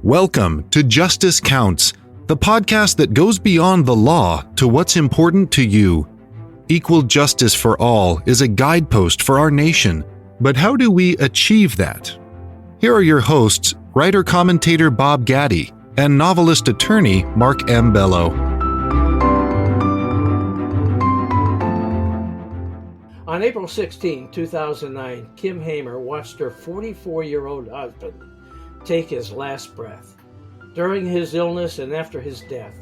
Welcome to Justice Counts, the podcast that goes beyond the law to what's important to you. Equal justice for all is a guidepost for our nation, but how do we achieve that? Here are your hosts, writer-commentator Bob Gaddy and novelist-attorney Mark M. Bello. On April 16, 2009, Kim Hamer watched her 44-year-old husband take his last breath. During his illness and after his death,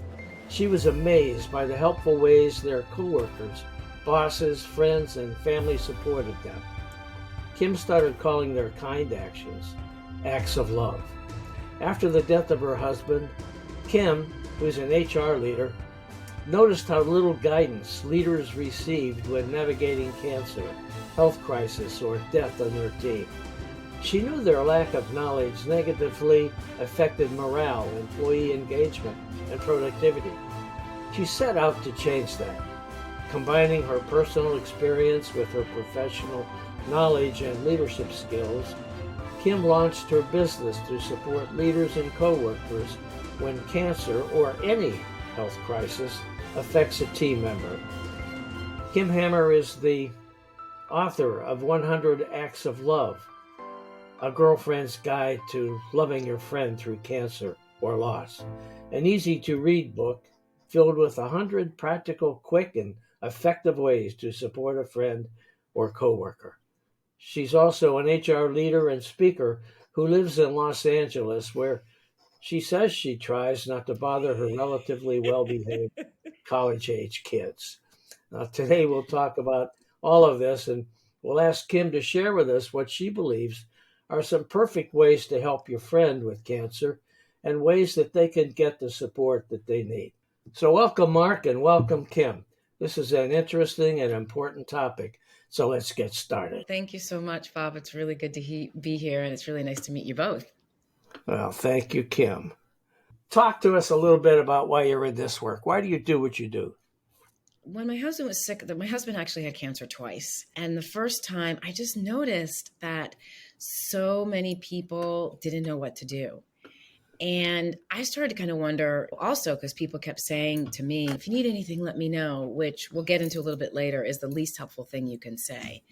she was amazed by the helpful ways their coworkers, bosses, friends, and family supported them. Kim started calling their kind actions acts of love. After the death of her husband, Kim, who's an HR leader, noticed how little guidance leaders received when navigating cancer, health crisis, or death on their team. She knew their lack of knowledge negatively affected morale, employee engagement, and productivity. She set out to change that. Combining her personal experience with her professional knowledge and leadership skills, Kim launched her business to support leaders and coworkers when cancer or any health crisis affects a team member. Kim Hamer is the author of 100 Acts of Love, a girlfriend's guide to loving your friend through cancer or loss, an easy-to-read book filled with 100 practical, quick, and effective ways to support a friend or coworker. She's also an HR leader and speaker who lives in Los Angeles, where she says she tries not to bother her relatively well-behaved college-age kids. Now, today we'll talk about all of this, and we'll ask Kim to share with us what she believes are some perfect ways to help your friend with cancer and ways that they can get the support that they need. So welcome, Mark, and welcome, Kim. This is an interesting and important topic, so let's get started. Thank you so much, Bob. It's really good to be here, and it's really nice to meet you both. Well, thank you, Kim. Talk to us a little bit about why you're in this work. Why do you do what you do? When my husband was sick, my husband actually had cancer twice. And the first time, I just noticed that so many people didn't know what to do. And I started to kind of wonder also, because people kept saying to me, if you need anything, let me know, which we'll get into a little bit later is the least helpful thing you can say.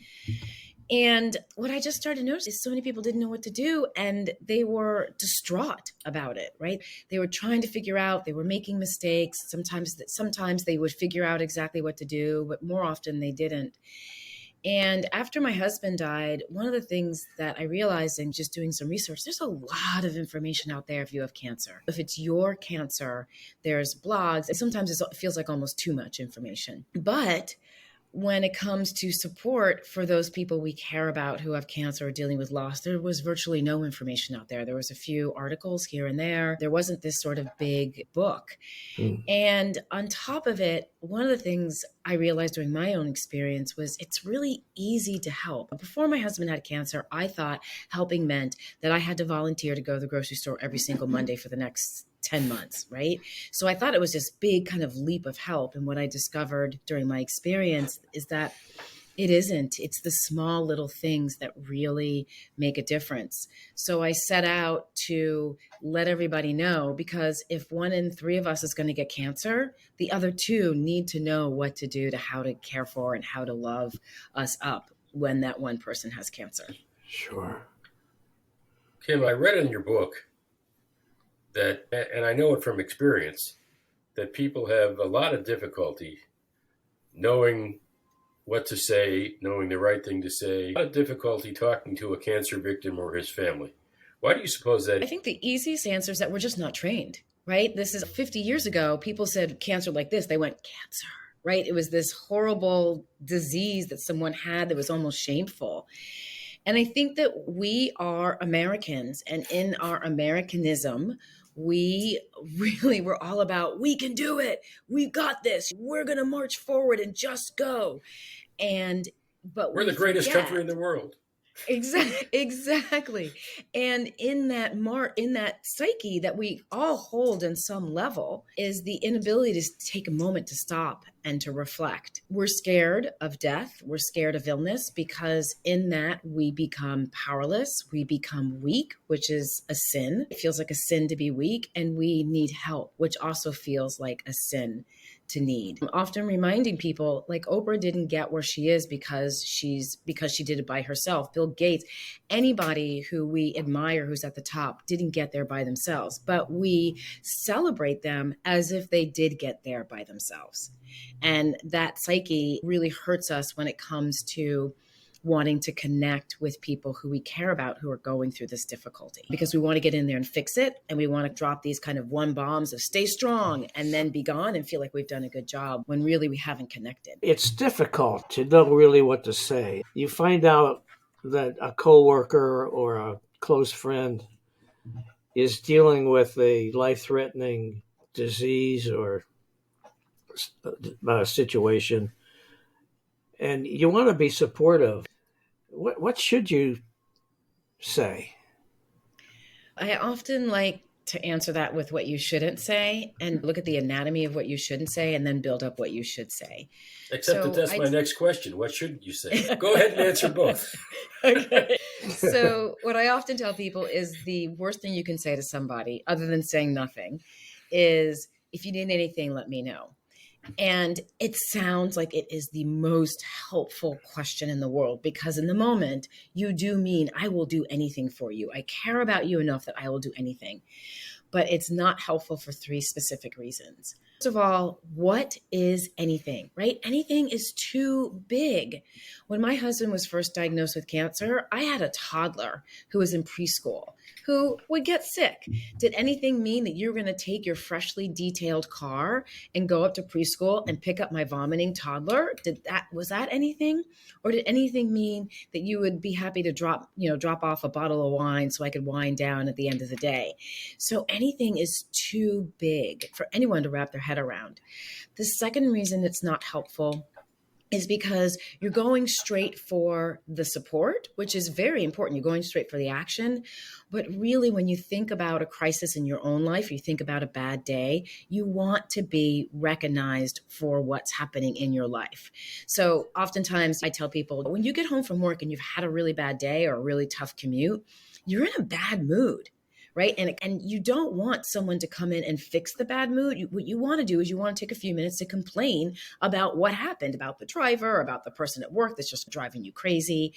And what I just started to notice is so many people didn't know what to do, and they were distraught about it, right? They were trying to figure out, they were making mistakes. Sometimes they would figure out exactly what to do, but more often they didn't. And after my husband died, one of the things that I realized in just doing some research, there's a lot of information out there if you have cancer. If it's your cancer, there's blogs. Sometimes it feels like almost too much information. But when it comes to support for those people we care about who have cancer or dealing with loss, there was virtually no information out there. There was a few articles here and there. There wasn't this sort of big book. And on top of it, one of the things I realized during my own experience was it's really easy to help. Before my husband had cancer, I thought helping meant that I had to volunteer to go to the grocery store every single Monday for the next 10 months, right? So I thought it was this big kind of leap of help. And what I discovered during my experience is that it isn't. It's the small little things that really make a difference. So I set out to let everybody know, because if 1 in 3 of us is going to get cancer, the other 2 need to know what to do, to how to care for and how to love us up when that one person has cancer. Sure. Kim, I read in your book that, and I know it from experience, that people have a lot of difficulty knowing what to say, knowing the right thing to say, a lot of difficulty talking to a cancer victim or his family. Why do you suppose that? I think the easiest answer is that we're just not trained, right? This is 50 years ago, people said cancer like this, they went cancer, right? It was this horrible disease that someone had that was almost shameful. And I think that we are Americans, and in our Americanism, we really were all about, we can do it. We've got this. We're going to march forward and just go. But we're the greatest country in the world. Exactly. And in that psyche that we all hold in some level is the inability to take a moment to stop and to reflect. We're scared of death. We're scared of illness because in that we become powerless. We become weak, which is a sin. It feels like a sin to be weak, and we need help, which also feels like a sin to need. I'm often reminding people, like, Oprah didn't get where she is because she did it by herself. Bill Gates, anybody who we admire who's at the top didn't get there by themselves, but we celebrate them as if they did get there by themselves. And that psyche really hurts us when it comes to wanting to connect with people who we care about who are going through this difficulty, because we want to get in there and fix it, and we want to drop these kind of one bombs of stay strong and then be gone and feel like we've done a good job when really we haven't connected. It's difficult to know really what to say. You find out that a coworker or a close friend is dealing with a life-threatening disease or situation, and you want to be supportive. What should you say? I often like to answer that with what you shouldn't say and look at the anatomy of what you shouldn't say and then build up what you should say. Except that that's my next question. What should you say? Go ahead and answer both. Okay. So what I often tell people is the worst thing you can say to somebody, other than saying nothing, is, if you need anything, let me know. And it sounds like it is the most helpful question in the world, because in the moment you do mean, I will do anything for you. I care about you enough that I will do anything. But it's not helpful for three specific reasons. First of all, what is anything, right? Anything is too big. When my husband was first diagnosed with cancer, I had a toddler who was in preschool who would get sick. Did anything mean that you're going to take your freshly detailed car and go up to preschool and pick up my vomiting toddler? Was that anything? Or did anything mean that you would be happy to drop off a bottle of wine so I could wind down at the end of the day? So anything is too big for anyone to wrap their head around. The second reason it's not helpful is because you're going straight for the support, which is very important. You're going straight for the action. But really, when you think about a crisis in your own life, you think about a bad day, you want to be recognized for what's happening in your life. So oftentimes I tell people, when you get home from work and you've had a really bad day or a really tough commute, you're in a bad mood. Right. And you don't want someone to come in and fix the bad mood. What you want to do is you want to take a few minutes to complain about what happened, about the driver, about the person at work that's just driving you crazy.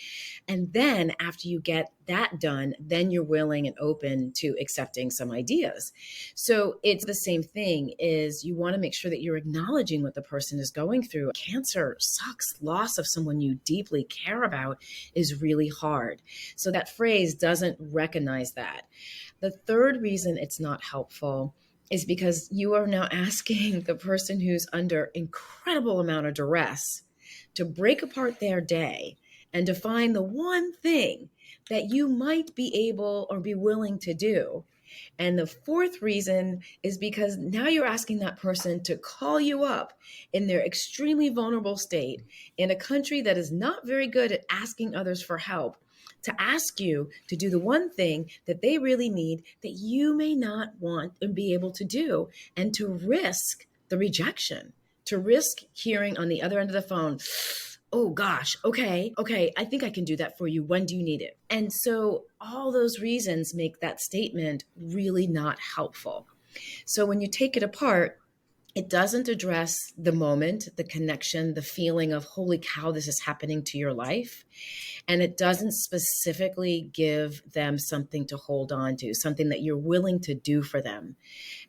And then after you get that done, then you're willing and open to accepting some ideas. So it's the same thing, is you want to make sure that you're acknowledging what the person is going through. Cancer sucks. Loss of someone you deeply care about is really hard. So that phrase doesn't recognize that. The third reason it's not helpful is because you are now asking the person who's under incredible amount of duress to break apart their day and to find the one thing that you might be able or be willing to do. And the fourth reason is because now you're asking that person to call you up in their extremely vulnerable state in a country that is not very good at asking others for help, to ask you to do the one thing that they really need that you may not want and be able to do, and to risk the rejection, to risk hearing on the other end of the phone, oh gosh, okay, I think I can do that for you. When do you need it? And so all those reasons make that statement really not helpful. So when you take it apart, it doesn't address the moment, the connection, the feeling of, holy cow, this is happening to your life. And it doesn't specifically give them something to hold on to, something that you're willing to do for them.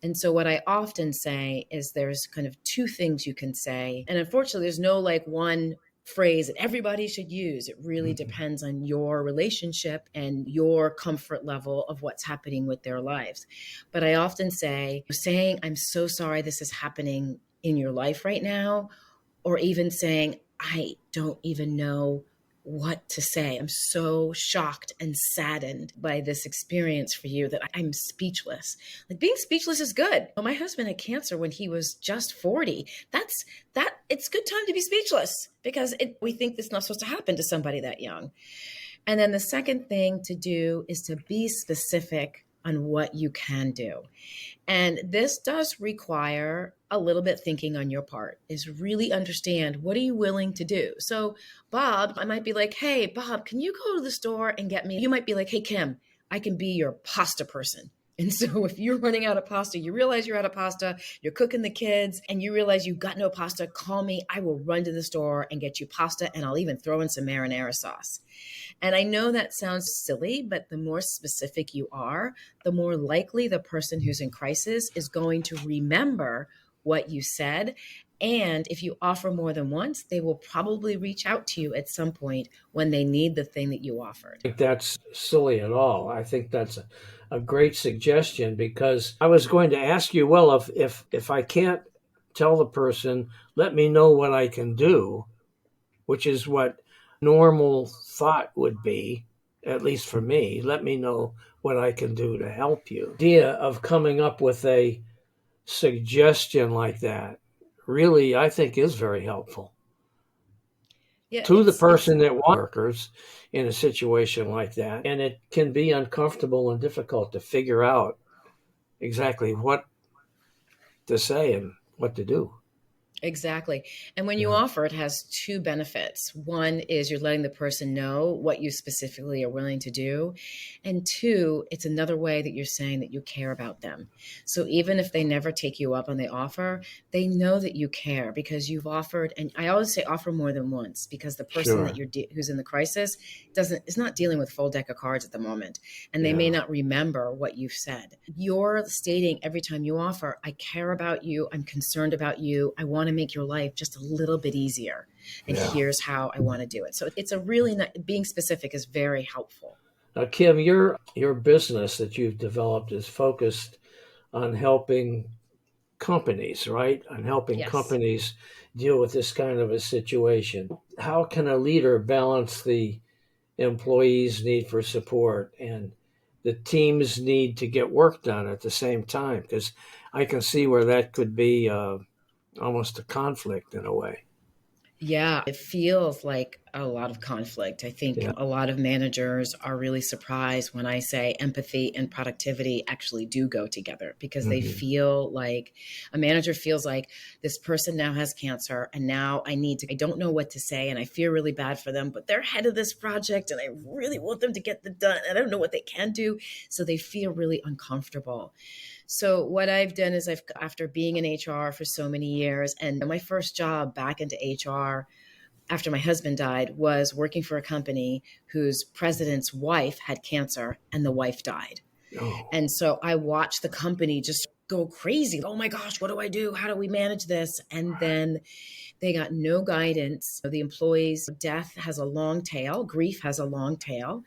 And so what I often say is there's kind of two things you can say. And unfortunately, there's no like one phrase that everybody should use. It really depends on your relationship and your comfort level of what's happening with their lives. But I often say, saying, I'm so sorry this is happening in your life right now, or even saying, I don't even know what to say. I'm so shocked and saddened by this experience for you that I'm speechless. Like, being speechless is good. My husband had cancer when he was just 40. It's a good time to be speechless, because we think it's not supposed to happen to somebody that young. And then the second thing to do is to be specific on what you can do. And this does require a little bit thinking on your part, is really understand, what are you willing to do? So Bob, I might be like, hey, Bob, can you go to the store and get me? You might be like, hey, Kim, I can be your pasta person. And so if you're running out of pasta, you realize you're out of pasta, you're cooking the kids, and you realize you've got no pasta, call me. I will run to the store and get you pasta, and I'll even throw in some marinara sauce. And I know that sounds silly, but the more specific you are, the more likely the person who's in crisis is going to remember what you said. And if you offer more than once, they will probably reach out to you at some point when they need the thing that you offered. I think that's silly at all. I think that's a great suggestion, because I was going to ask you, well, if I can't tell the person, let me know what I can do, which is what normal thought would be, at least for me, let me know what I can do to help you. The idea of coming up with a suggestion like that really, I think, is very helpful to the person that workers in a situation like that. And it can be uncomfortable and difficult to figure out exactly what to say and what to do. Exactly. And when you offer, it has two benefits. One is you're letting the person know what you specifically are willing to do. And two, it's another way that you're saying that you care about them. So even if they never take you up on the offer, they know that you care because you've offered. And I always say offer more than once, because the person that who's in the crisis is not dealing with full deck of cards at the moment. And they may not remember what you've said. You're stating every time you offer, I care about you. I'm concerned about you. I want to make your life just a little bit easier. And here's how I want to do it. So it's a really being specific is very helpful. Now, Kim, your business that you've developed is focused on helping companies, right? On helping companies deal with this kind of a situation. How can a leader balance the employees' need for support and the team's need to get work done at the same time? Because I can see where that could be almost a conflict in a way. Yeah, it feels like a lot of conflict. I think a lot of managers are really surprised when I say empathy and productivity actually do go together, because they feel like a manager feels like this person now has cancer and now I don't know what to say and I feel really bad for them, but they're head of this project and I really want them to get it done. I don't know what they can do. So they feel really uncomfortable. So what I've done is after being in HR for so many years, and my first job back into HR after my husband died was working for a company whose president's wife had cancer and the wife died. Oh. And so I watched the company just go crazy. Oh my gosh, what do I do? How do we manage this? And then they got no guidance. The employees' death has a long tail. Grief has a long tail.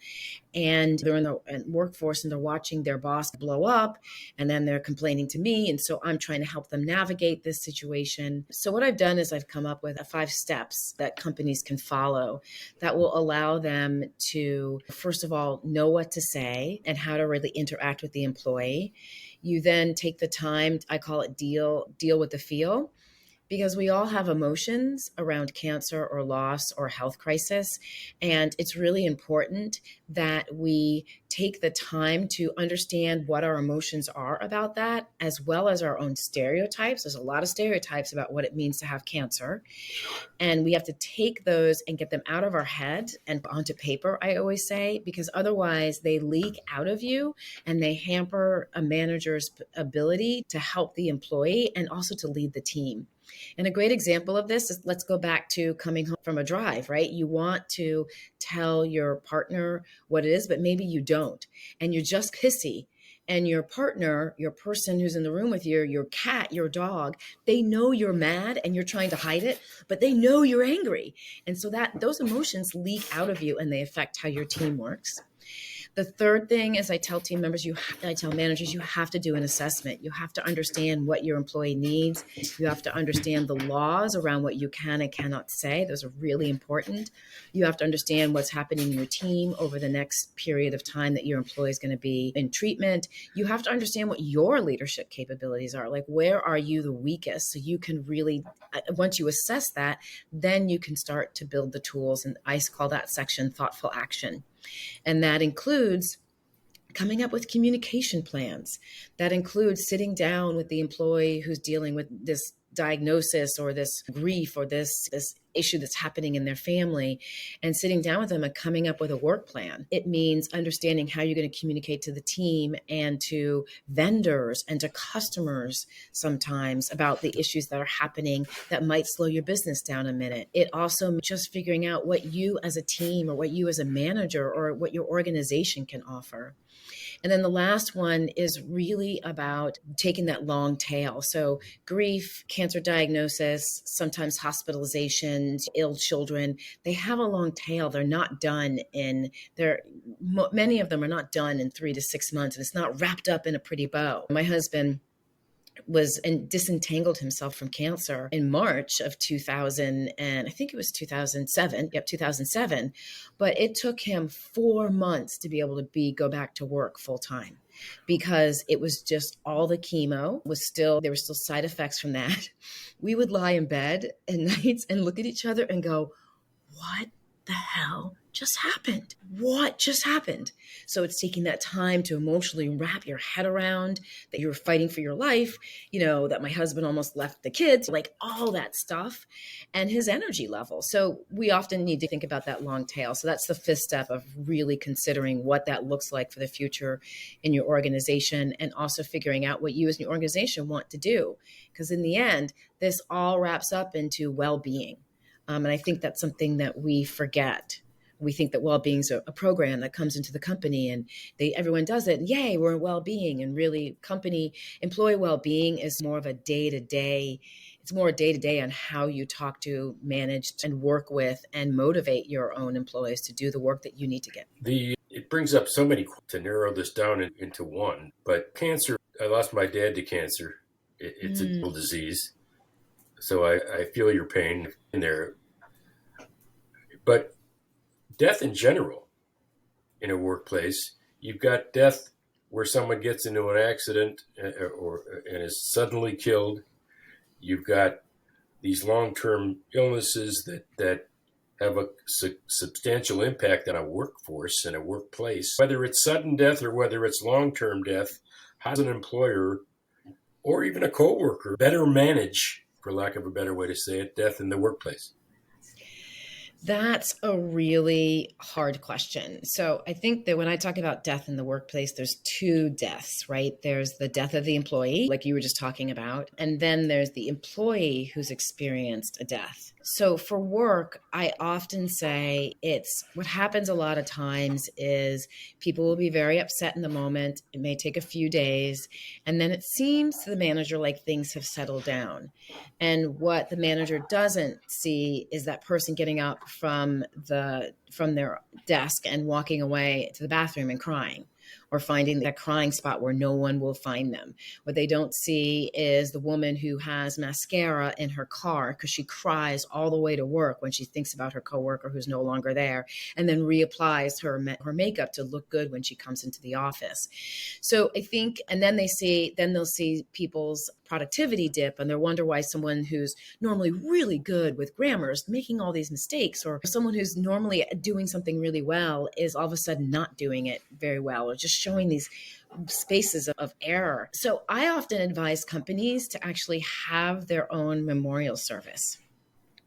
And they're in the workforce and they're watching their boss blow up, and then they're complaining to me. And so I'm trying to help them navigate this situation. So what I've done is I've come up with 5 steps that companies can follow that will allow them to, first of all, know what to say and how to really interact with the employee. You then take the time, I call it deal with the feel. Because we all have emotions around cancer or loss or health crisis. And it's really important that we take the time to understand what our emotions are about that, as well as our own stereotypes. There's a lot of stereotypes about what it means to have cancer. And we have to take those and get them out of our head and onto paper, I always say, because otherwise they leak out of you and they hamper a manager's ability to help the employee and also to lead the team. And a great example of this is, let's go back to coming home from a drive, right? You want to tell your partner what it is, but maybe you don't. And you're just pissy. And your partner, your person who's in the room with you, your cat, your dog, they know you're mad and you're trying to hide it, but they know you're angry. And so those emotions leak out of you and they affect how your team works. The third thing is I tell team members, I tell managers, you have to do an assessment. You have to understand what your employee needs. You have to understand the laws around what you can and cannot say. Those are really important. You have to understand what's happening in your team over the next period of time that your employee is going to be in treatment. You have to understand what your leadership capabilities are. Like, where are you the weakest? So you can really, once you assess that, then you can start to build the tools. And I call that section thoughtful action. And that includes coming up with communication plans. That includes sitting down with the employee who's dealing with this diagnosis or this grief or this issue that's happening in their family, and sitting down with them and coming up with a work plan. It means understanding how you're going to communicate to the team and to vendors and to customers sometimes about the issues that are happening that might slow your business down a minute. It also just figuring out what you as a team or what you as a manager or what your organization can offer. And then the last one is really about taking that long tail. So grief, cancer diagnosis, sometimes hospitalizations, ill children, they have a long tail. They're not done many of them are not done in 3 to 6 months, and it's not wrapped up in a pretty bow. My husband was and disentangled himself from cancer in March of 2000, and I think it was 2007. Yep, 2007. But it took him 4 months to be able to go back to work full time, because it was just all the chemo there were still side effects from that. We would lie in bed at nights and look at each other and go, what the hell just happened? What just happened? So it's taking that time to emotionally wrap your head around that you're fighting for your life, that my husband almost left the kids, like all that stuff, and his energy level. So we often need to think about that long tail. So that's the fifth step of really considering what that looks like for the future in your organization, and also figuring out what you as an organization want to do. Because in the end, this all wraps up into well-being. And I think that's something that we forget. We think that well-being is a program that comes into the company and everyone does it. And yay, we're in well-being. And really, employee well-being is more of a day-to-day. It's more a day-to-day on how you talk to, manage, and work with and motivate your own employees to do the work that you need to get. It brings up so many to narrow this down into one. But cancer, I lost my dad to cancer. It's a dual disease. So I feel your pain in there. But death in general in a workplace, you've got death where someone gets into an accident and is suddenly killed. You've got these long-term illnesses that have a substantial impact on a workforce and a workplace. Whether it's sudden death or whether it's long-term death, how does an employer or even a coworker better manage, for lack of a better way to say it, death in the workplace? That's a really hard question. So I think that when I talk about death in the workplace, there's two deaths, right? There's the death of the employee, like you were just talking about, and then there's the employee who's experienced a death. So for work, I often say what happens a lot of times is people will be very upset in the moment. It may take a few days, and then it seems to the manager like things have settled down. And what the manager doesn't see is that person getting up from their desk and walking away to the bathroom and crying, or finding that crying spot where no one will find them. What they don't see is the woman who has mascara in her car because she cries all the way to work when she thinks about her coworker who's no longer there, and then reapplies her makeup to look good when she comes into the office. So I think, and then they'll see people's productivity dip, and they wonder why someone who's normally really good with grammar is making all these mistakes, or someone who's normally doing something really well is all of a sudden not doing it very well, or just showing these spaces of error. So I often advise companies to actually have their own memorial service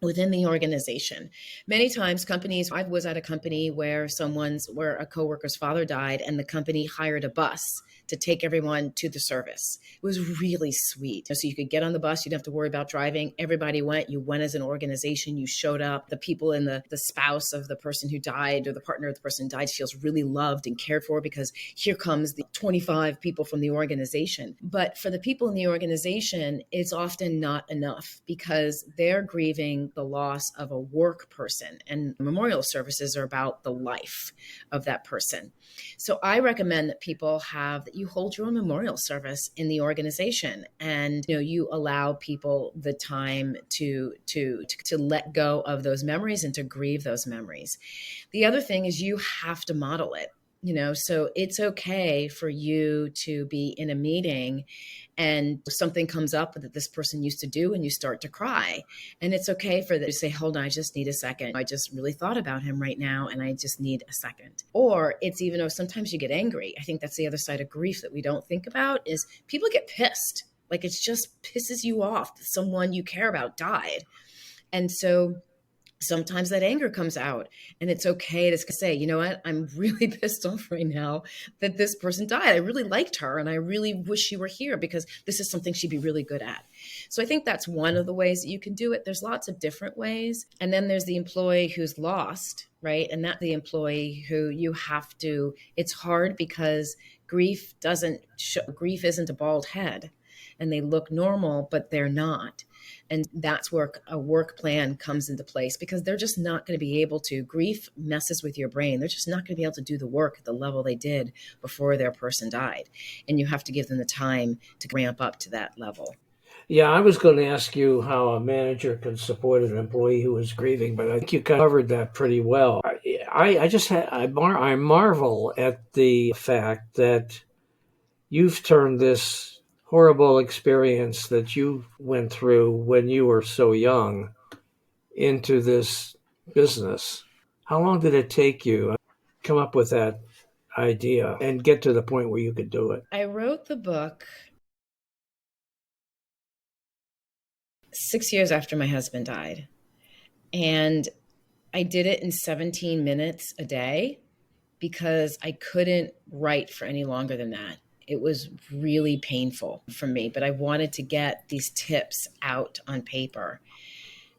within the organization. Many times I was at a company where a coworker's father died, and the company hired a bus to take everyone to the service. It was really sweet. So you could get on the bus, you didn't have to worry about driving. Everybody went, you went as an organization, you showed up. The people in the spouse of the person who died or the partner of the person who died feels really loved and cared for, because here comes the 25 people from the organization. But for the people in the organization, it's often not enough, because they're grieving the loss of a work person, and memorial services are about the life of that person. So I recommend that you hold your own memorial service in the organization, and you allow people the time to let go of those memories and to grieve those memories. The other thing is you have to model it. So it's okay for you to be in a meeting and something comes up that this person used to do and you start to cry. And it's okay for them to say, hold on, I just need a second. I just really thought about him right now and I just need a second. Or it's even though sometimes you get angry. I think that's the other side of grief that we don't think about is people get pissed. Like it just pisses you off that someone you care about died. And so sometimes that anger comes out and it's okay to say, you know what, I'm really pissed off right now that this person died. I really liked her and I really wish she were here because this is something she'd be really good at. So I think that's one of the ways that you can do it. There's lots of different ways. And then there's the employee who's lost, right? And that's the employee who you have to, it's hard because grief isn't a bald head and they look normal, but they're not. And that's where a work plan comes into place because they're just not going to be able to. Grief messes with your brain. They're just not going to be able to do the work at the level they did before their person died. And you have to give them the time to ramp up to that level. Yeah, I was going to ask you how a manager can support an employee who is grieving, but I think you covered that pretty well. I marvel at the fact that you've turned this horrible experience that you went through when you were so young into this business. How long did it take you to come up with that idea and get to the point where you could do it? I wrote the book 6 years after my husband died. And I did it in 17 minutes a day because I couldn't write for any longer than that. It was really painful for me, but I wanted to get these tips out on paper.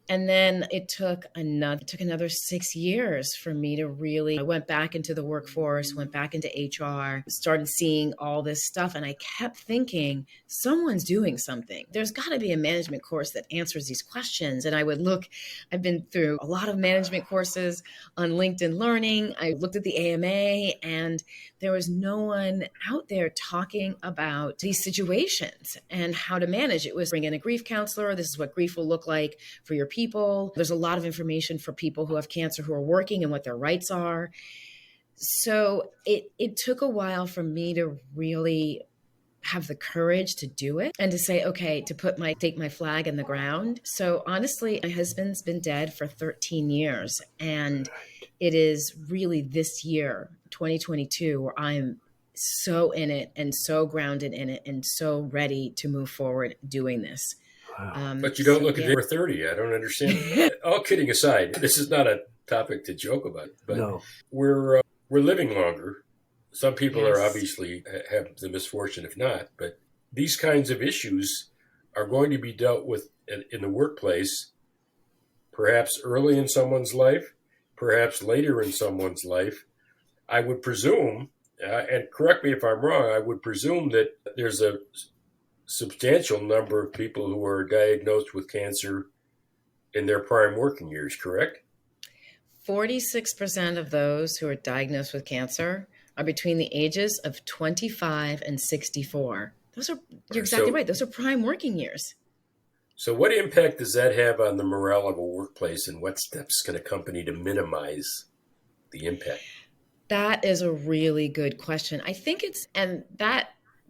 And then it took another 6 years for me to really, I went back into the workforce, went back into HR, started seeing all this stuff. And I kept thinking, someone's doing something. There's got to be a management course that answers these questions. And I would look, I've been through a lot of management courses on LinkedIn Learning. I looked at the AMA and there was no one out there talking about these situations and how to manage. It was bring in a grief counselor. This is what grief will look like for your people. There's a lot of information for people who have cancer who are working and what their rights are. So it took a while for me to really have the courage to do it and to say, okay, to take my flag in the ground. So honestly, my husband's been dead for 13 years. And it is really this year, 2022, where I'm so in it and so grounded in it and so ready to move forward doing this. Wow. But you don't look at over 30. I don't understand. All kidding aside, this is not a topic to joke about, but No. we're living longer. Some people Yes. are obviously have the misfortune, if not, but these kinds of issues are going to be dealt with in the workplace, perhaps early in someone's life, perhaps later in someone's life. I would presume, and correct me if I'm wrong, I would presume that there's a substantial number of people who are diagnosed with cancer in their prime working years, correct? 46% of those who are diagnosed with cancer are between the ages of 25 and 64. You're exactly right. Those are prime working years. So what impact does that have on the morale of a workplace, and what steps can a company to minimize the impact? That is a really good question. I think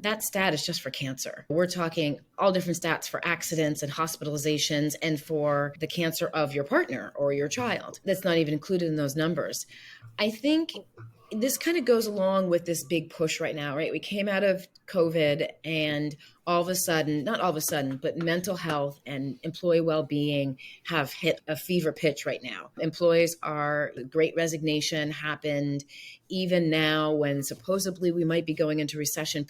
that stat is just for cancer. We're talking all different stats for accidents and hospitalizations and for the cancer of your partner or your child. That's not even included in those numbers. I think this kind of goes along with this big push right now, right? We came out of COVID and all of a sudden, not all of a sudden, but mental health and employee well-being have hit a fever pitch right now. Great resignation happened. Even now, when supposedly we might be going into recession,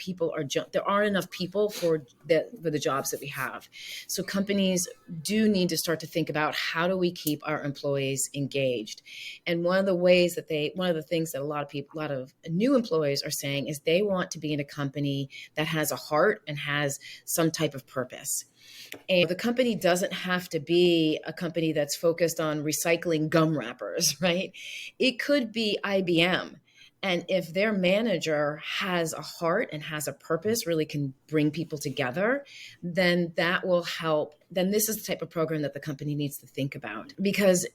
there aren't enough people for the jobs that we have. So companies do need to start to think about how do we keep our employees engaged. And one of the things that a lot of new employees are saying is they want to be in a company that has a heart and has some type of purpose. And the company doesn't have to be a company that's focused on recycling gum wrappers, right? It could be IBM. And if their manager has a heart and has a purpose, really can bring people together, then that will help. Then this is the type of program that the company needs to think about. Because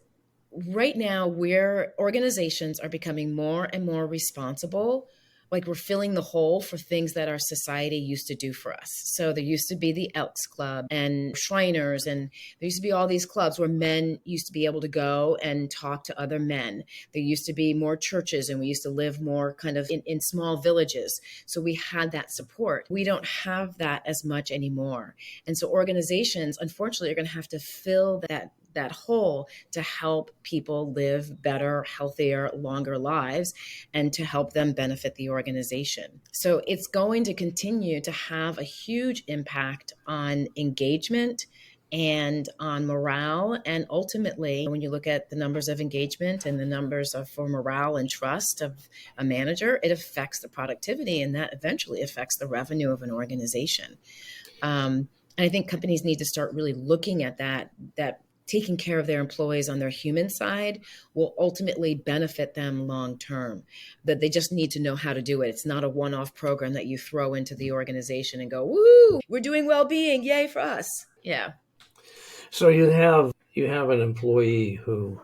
right now, where organizations are becoming more and more responsible, like we're filling the hole for things that our society used to do for us. So there used to be the Elks Club and Shriners, and there used to be all these clubs where men used to be able to go and talk to other men. There used to be more churches, and we used to live more kind of in small villages. So we had that support. We don't have that as much anymore. And so organizations, unfortunately, are going to have to fill that hole to help people live better, healthier, longer lives, and to help them benefit the organization. So it's going to continue to have a huge impact on engagement and on morale. And ultimately, when you look at the numbers of engagement and the numbers for morale and trust of a manager, it affects the productivity, and that eventually affects the revenue of an organization. And I think companies need to start really looking at that taking care of their employees on their human side will ultimately benefit them long term. That they just need to know how to do it. It's not a one-off program that you throw into the organization and go, woo, we're doing well-being, yay for us. Yeah. So you have an employee who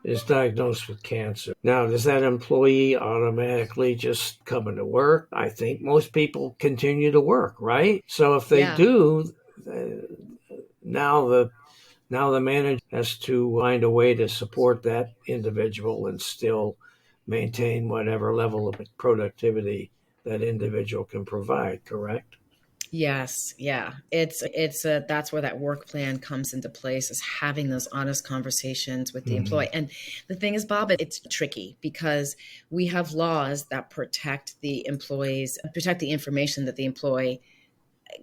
is diagnosed with cancer. Now, does that employee automatically just come into work? I think most people continue to work, right? So if they do, now the manager has to find a way to support that individual and still maintain whatever level of productivity that individual can provide, correct? Yes. Yeah. That's where that work plan comes into place, is having those honest conversations with the employee. And the thing is, Bob, it's tricky because we have laws that protect the employees, protect the information that the employee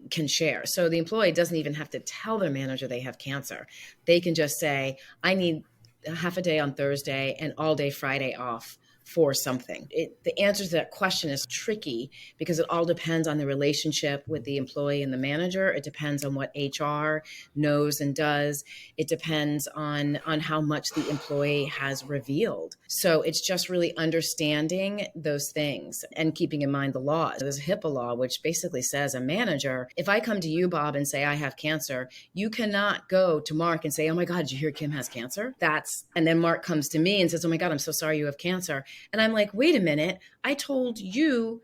can share. So the employee doesn't even have to tell their manager they have cancer. They can just say, I need half a day on Thursday and all day Friday off for something. The answer to that question is tricky because it all depends on the relationship with the employee and the manager. It depends on what HR knows and does. It depends on how much the employee has revealed. So it's just really understanding those things and keeping in mind the law. There's a HIPAA law, which basically says a manager, if I come to you, Bob, and say I have cancer, you cannot go to Mark and say, oh my God, did you hear Kim has cancer? And then Mark comes to me and says, oh my God, I'm so sorry you have cancer. And I'm like, wait a minute, I told you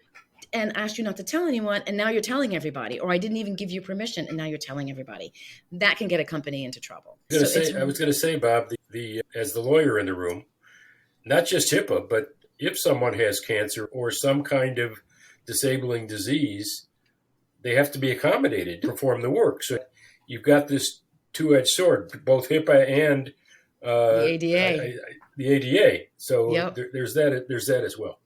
and asked you not to tell anyone, and now you're telling everybody, or I didn't even give you permission, and now you're telling everybody. That can get a company into trouble. I was going to say, Bob, as the lawyer in the room, not just HIPAA, but if someone has cancer or some kind of disabling disease, they have to be accommodated to perform the work. So you've got this two-edged sword, both HIPAA and the ADA. The ADA. So yep. There's that as well.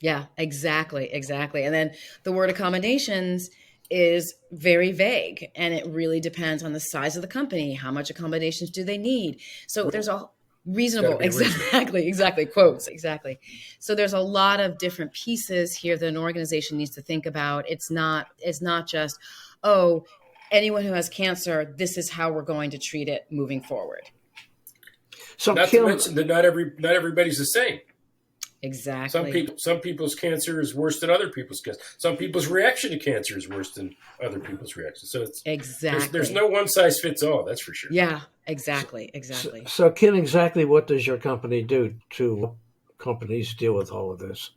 Yeah, exactly. And then the word accommodations is very vague, and it really depends on the size of the company. How much accommodations do they need? So there's a reasonable, exactly, quotes, exactly. So there's a lot of different pieces here that an organization needs to think about. It's not just, oh, anyone who has cancer, this is how we're going to treat it moving forward. So not to mention that not everybody's the same. Exactly. Some people's cancer is worse than other people's cancer. Some people's reaction to cancer is worse than other people's reaction. So there's no one size fits all. That's for sure. Yeah, exactly. So Kim, exactly what does your company do to help companies deal with all of this?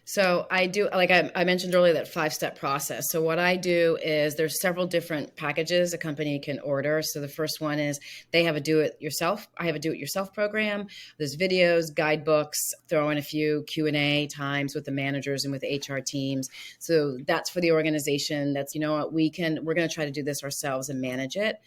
So I do, like I mentioned earlier, that 5-step process. So what I do is there's several different packages a company can order. So the first one is they have a do-it-yourself. I have a do-it-yourself program. There's videos, guidebooks, throw in a few Q&A times with the managers and with HR teams. So that's for the organization. That's, you know what, we're going to try to do this ourselves and manage it.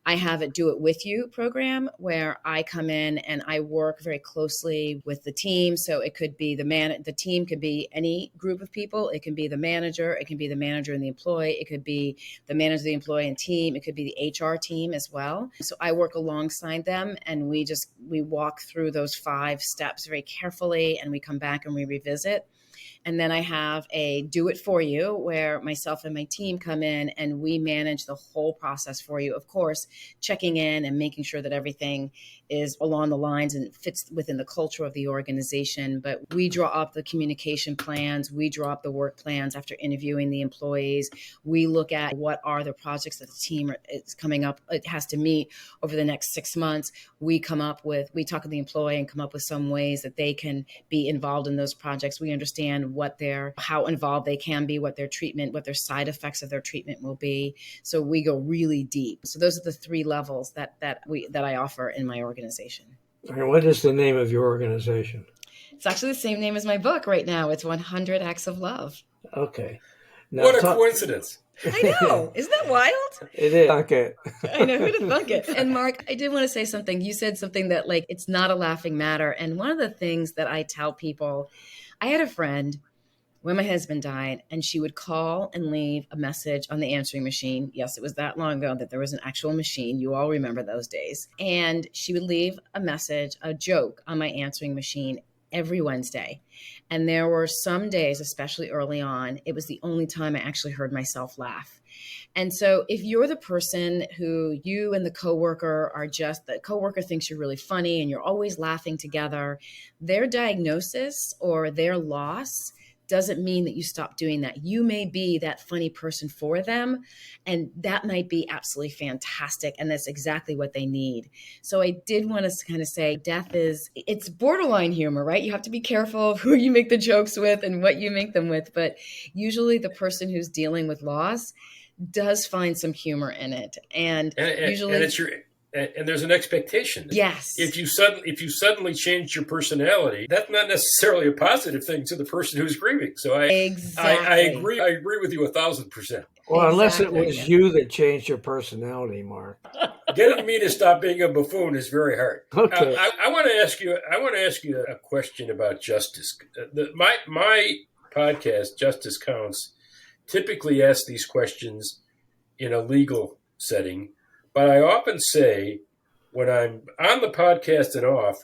I have a do it with you program where I come in and I work very closely with the team. So it could be the team could be any group of people. It can be the manager. It can be the manager and the employee. It could be the manager, the employee and team. It could be the HR team as well. So I work alongside them and we walk through those 5 steps very carefully and we come back and we revisit. And then I have a do it for you where myself and my team come in and we manage the whole process for you. Of course, checking in and making sure that everything is along the lines and fits within the culture of the organization. But we draw up the communication plans. We draw up the work plans after interviewing the employees. We look at what are the projects that the team is coming up. It has to meet over the next 6 months. We talk to the employee and come up with some ways that they can be involved in those projects. We understand how involved they can be, what their treatment, what their side effects of their treatment will be. So we go really deep. So those are the 3 levels that I offer in my organization. And what is the name of your organization? It's actually the same name as my book right now. It's 100 Acts of Love. Okay. Now, what a coincidence. I know. Isn't that wild? It is. Okay. I know. Who'd have thunk it? And Mark, I did want to say something. You said something that it's not a laughing matter. And one of the things that I tell people, I had a friend when my husband died, and she would call and leave a message on the answering machine. Yes, it was that long ago that there was an actual machine. You all remember those days. And she would leave a message, a joke on my answering machine every Wednesday. And there were some days, especially early on, it was the only time I actually heard myself laugh. And so if you're the person who you and the coworker the coworker thinks you're really funny and you're always laughing together, their diagnosis or their loss doesn't mean that you stop doing that. You may be that funny person for them, and that might be absolutely fantastic, and that's exactly what they need. So I did want to kind of say it's borderline humor, right? You have to be careful of who you make the jokes with and what you make them with, but usually the person who's dealing with loss does find some humor in it. And usually... And there's an expectation. Yes. If you suddenly change your personality, that's not necessarily a positive thing to the person who's grieving. So I agree. I agree with you 1,000%. Well, unless it was you that changed your personality, Mark. Getting me to stop being a buffoon is very hard. Okay. I want to ask you a question about justice. My podcast, Justice Counts, typically asks these questions in a legal setting. But I often say, when I'm on the podcast and off,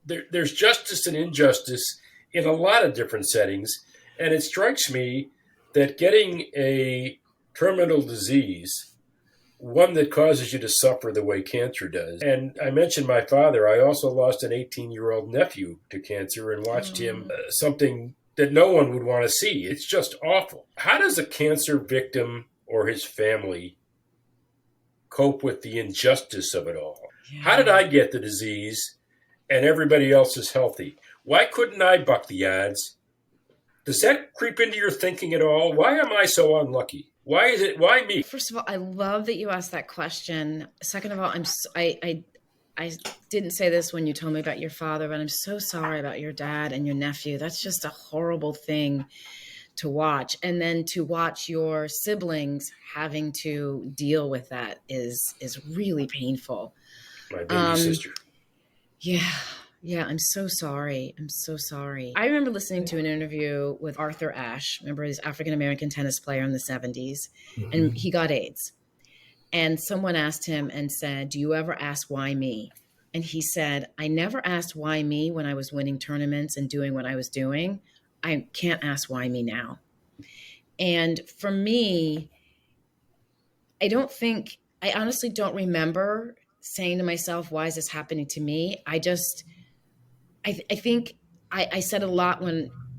there's justice and injustice in a lot of different settings. And it strikes me that getting a terminal disease, one that causes you to suffer the way cancer does. And I mentioned my father. I also lost an 18-year-old nephew to cancer and watched him, something that no one would want to see. It's just awful. How does a cancer victim or his family cope with the injustice of it all? Yeah. How did I get the disease and everybody else is healthy? Why couldn't I buck the odds? Does that creep into your thinking at all? Why am I so unlucky? Why me? First of all, I love that you asked that question. Second of all, I didn't say this when you told me about your father, but I'm so sorry about your dad and your nephew. That's just a horrible thing to watch. And then to watch your siblings having to deal with that is really painful. My baby sister. Yeah. I'm so sorry. I remember listening to an interview with Arthur Ashe. Remember, he's African-American tennis player in the 70s, and he got AIDS. And someone asked him and said, "Do you ever ask why me?" And he said, "I never asked why me when I was winning tournaments and doing what I was doing. I can't ask why me now." And for me, I honestly don't remember saying to myself, why is this happening to me? I think I said a lot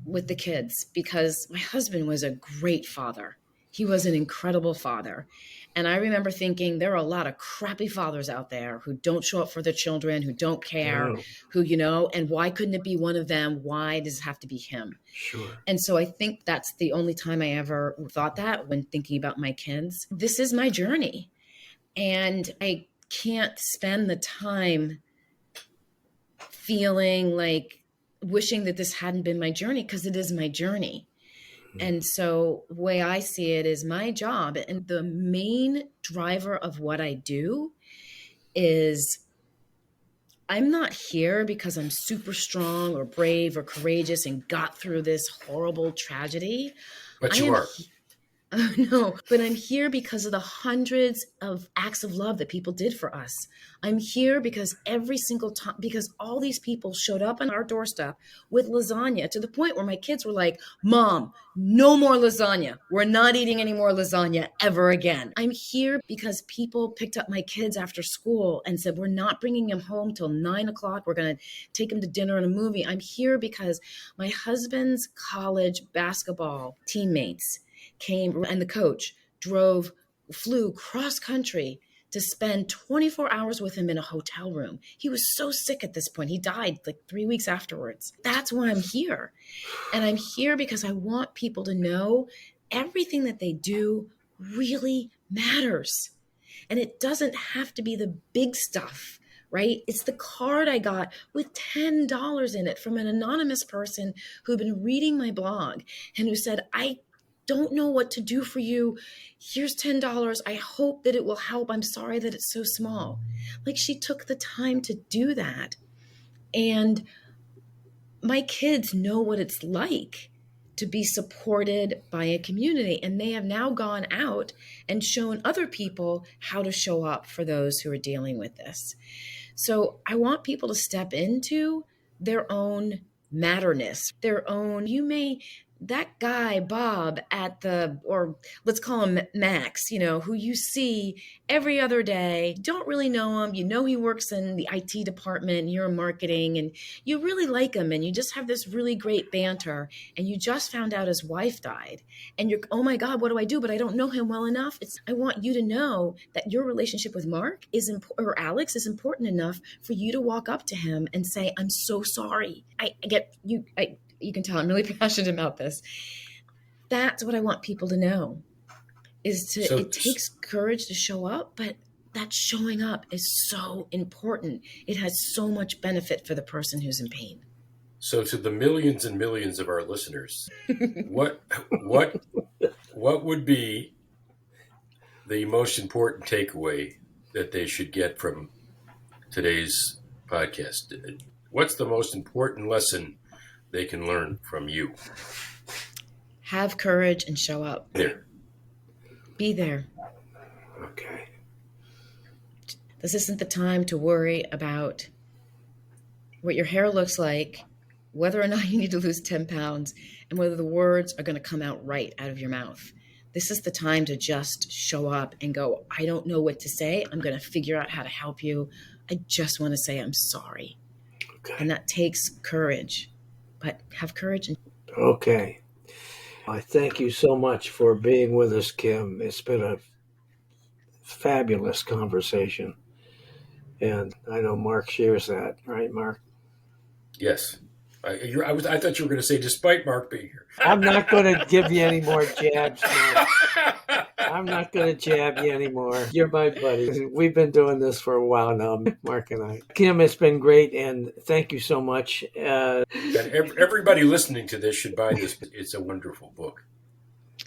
with the kids, because my husband was a great father. He was an incredible father. And I remember thinking, there are a lot of crappy fathers out there who don't show up for their children, who don't care, and why couldn't it be one of them? Why does it have to be him? Sure. And so I think that's the only time I ever thought that, when thinking about my kids. This is my journey. And I can't spend the time feeling like wishing that this hadn't been my journey, because it is my journey. And so the way I see it is my job, and the main driver of what I do is, I'm not here because I'm super strong or brave or courageous and got through this horrible tragedy. But you are. No, but I'm here because of the hundreds of acts of love that people did for us. I'm here because every single time, because all these people showed up on our doorstep with lasagna to the point where my kids were like, Mom, no more lasagna. We're not eating any more lasagna ever again. I'm here because people picked up my kids after school and said, we're not bringing them home till 9 o'clock. We're going to take them to dinner and a movie. I'm here because my husband's college basketball teammates came, and the coach flew cross country to spend 24 hours with him in a hotel room. He was so sick at this point. He died like 3 weeks afterwards. That's why I'm here. And I'm here because I want people to know everything that they do really matters. And it doesn't have to be the big stuff, right? It's the card I got with $10 in it from an anonymous person who'd been reading my blog and who said, I don't know what to do for you. Here's $10. I hope that it will help. I'm sorry that it's so small. Like, she took the time to do that. And my kids know what it's like to be supported by a community. And they have now gone out and shown other people how to show up for those who are dealing with this. So I want people to step into their own matterness, their own, that guy, Bob, or let's call him Max, who you see every other day, don't really know him. He works in the IT department, you're in marketing, and you really like him, and you just have this really great banter, and you just found out his wife died, and you're, oh my God, what do I do? But I don't know him well enough. I want you to know that your relationship with Mark or Alex is important enough for you to walk up to him and say, I'm so sorry. You can tell I'm really passionate about this. That's what I want people to know it takes courage to show up, but that showing up is so important. It has so much benefit for the person who's in pain. So to the millions and millions of our listeners, what would be the most important takeaway that they should get from today's podcast? What's the most important lesson they can learn from you? Have courage and show up. There. Be there. Okay. This isn't the time to worry about what your hair looks like, whether or not you need to lose 10 pounds, and whether the words are going to come out right out of your mouth. This is the time to just show up and go, I don't know what to say. I'm going to figure out how to help you. I just want to say I'm sorry. Okay. And that takes courage. But have courage. Okay. I thank you so much for being with us, Kim. It's been a fabulous conversation. And I know Mark shares that, right, Mark? Yes. I thought you were going to say, despite Mark being here. I'm not going to give you any more jabs, Mark. I'm not going to jab you anymore. You're my buddy. We've been doing this for a while now, Mark and I. Kim, it's been great, and thank you so much. Everybody listening to this should buy this. It's a wonderful book.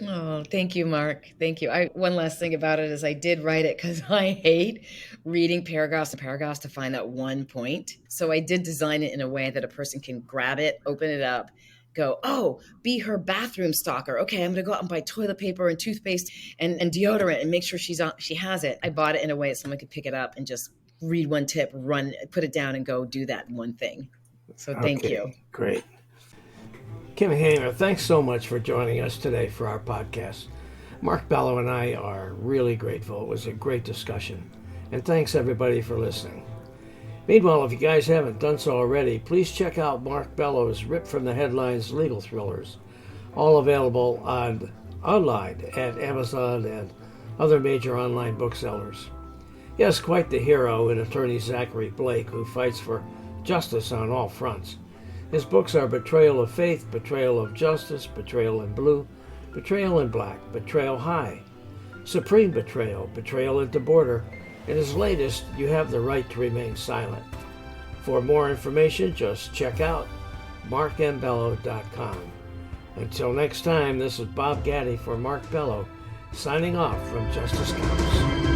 Oh, thank you, Mark. Thank you. One last thing about it is I did write it because I hate reading paragraphs and paragraphs to find that one point. So I did design it in a way that a person can grab it, open it up, go, oh, be her bathroom stalker. Okay, I'm going to go out and buy toilet paper and toothpaste and deodorant and make sure she has it. I bought it in a way so someone could pick it up and just read one tip, run, put it down, and go do that one thing. So thank you. Great. Kim Hamer, thanks so much for joining us today for our podcast. Mark Bello and I are really grateful. It was a great discussion. And thanks everybody for listening. Meanwhile, if you guys haven't done so already, please check out Mark Bello's Ripped from the Headlines legal thrillers, all available online at Amazon and other major online booksellers. Yes, quite the hero in attorney Zachary Blake, who fights for justice on all fronts. His books are Betrayal of Faith, Betrayal of Justice, Betrayal in Blue, Betrayal in Black, Betrayal High, Supreme Betrayal, Betrayal at the Border, and his latest, You Have the Right to Remain Silent. For more information, just check out markmbello.com. Until next time, this is Bob Gaddy for Mark Bello, signing off from Justice Counts.